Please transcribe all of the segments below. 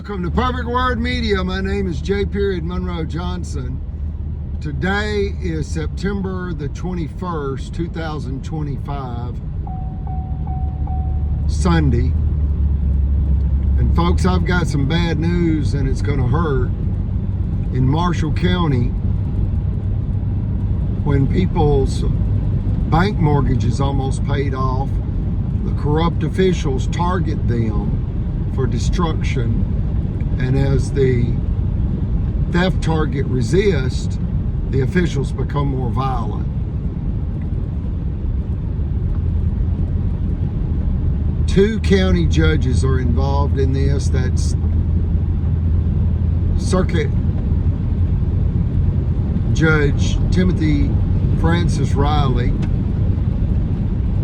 Welcome to Perfect Word Media. My name is J. Monroe Johnson. Today is September the 21st, 2025, Sunday. And folks, I've got some bad news and it's going to hurt. In Marshall County, when people's bank mortgage is almost paid off, the corrupt officials target them for destruction, and as the theft target resists, the officials become more violent. Two county judges are involved in this. That's Circuit Judge Timothy Francis Riley,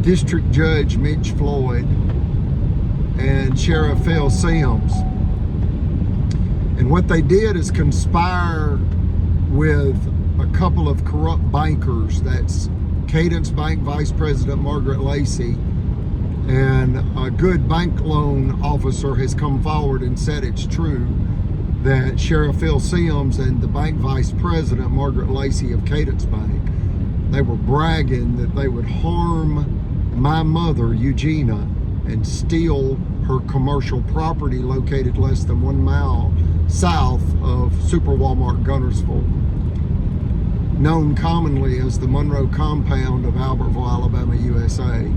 District Judge Mitch Floyd, and Sheriff Phil Sims. And what they did is conspire with a couple of corrupt bankers. That's Cadence Bank Vice President Margaret Lacey, and a good bank loan officer has come forward and said it's true that Sheriff Phil Sims and the bank vice president Margaret Lacey of Cadence Bank, they were bragging that they would harm my mother Eugenia and steal her commercial property located less than 1 mile south of Super Walmart Guntersville, known commonly as the Monroe Compound of Albertville, Alabama, USA.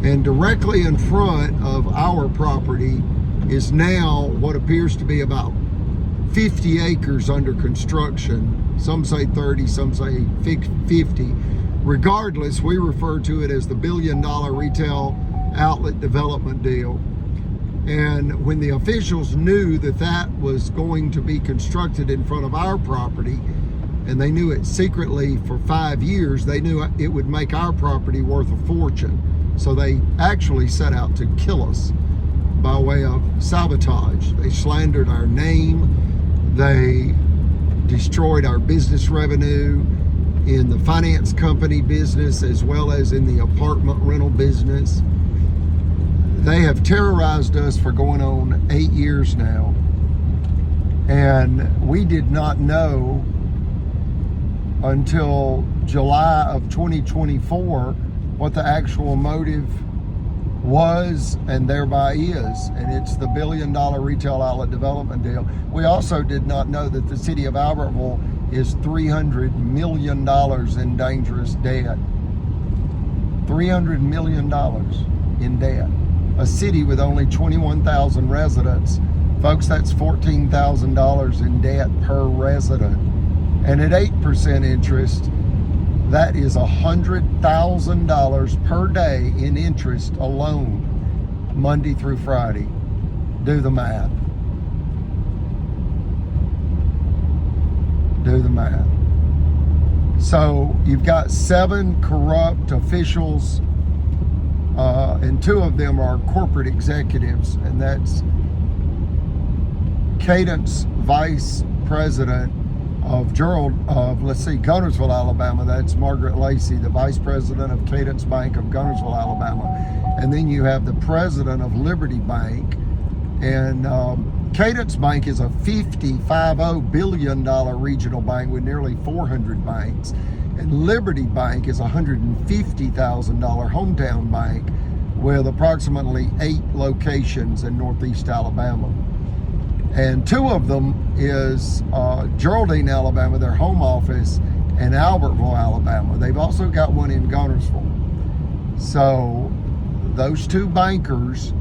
And directly in front of our property is now what appears to be about 50 acres under construction. Some say 30, some say 50. Regardless, we refer to it as the $1 billion retail outlet development deal. And when the officials knew that that was going to be constructed in front of our property, and they knew it secretly for 5 years, they knew it would make our property worth a fortune. So they actually set out to kill us by way of sabotage. They slandered our name. They destroyed our business revenue in the finance company business as well as in the apartment rental business. They have terrorized us for going on 8 years now. And we did not know until July of 2024 what the actual motive was and thereby is. And it's the $1 billion retail outlet development deal. We also did not know that the city of Albertville is $300 million in dangerous debt. $300 million in debt. A city with only 21,000 residents. Folks, that's $14,000 in debt per resident. And at 8% interest, that is $100,000 per day in interest alone, Monday through Friday. Do the math. Do the math. So you've got 7 corrupt officials, and 2 of them are corporate executives, and that's Cadence Vice President of Guntersville, Alabama. That's Margaret Lacey, the Vice President of Cadence Bank of Guntersville, Alabama. And then you have the President of Liberty Bank. And Cadence Bank is a $50 billion regional bank with nearly 400 banks. And Liberty Bank is a $150,000 hometown bank with approximately 8 locations in Northeast Alabama. And 2 of them is Geraldine, Alabama, their home office, and Albertville, Alabama. They've also got one in Guntersville. So those 2 bankers,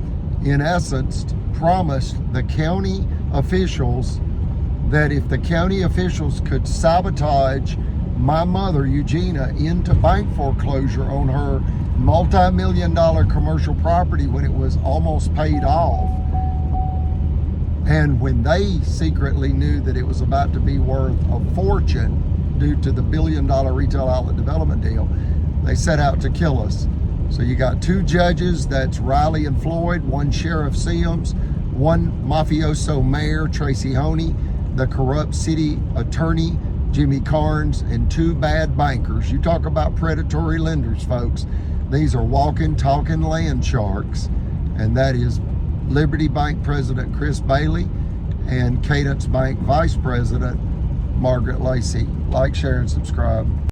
in essence, promised the county officials that if the county officials could sabotage my mother, Eugenia, into bank foreclosure on her multi-million-dollar commercial property when it was almost paid off, and when they secretly knew that it was about to be worth a fortune due to the $1 billion retail outlet development deal, they set out to kill us. So you got 2 judges, that's Riley and Floyd, 1 Sheriff Sims, 1 mafioso mayor, Tracy Honey, the corrupt city attorney, Jimmy Carnes, and 2 bad bankers. You talk about predatory lenders, folks. These are walking, talking land sharks, and that is Liberty Bank President Chris Bailey and Cadence Bank Vice President Margaret Lacey. Like, share, and subscribe.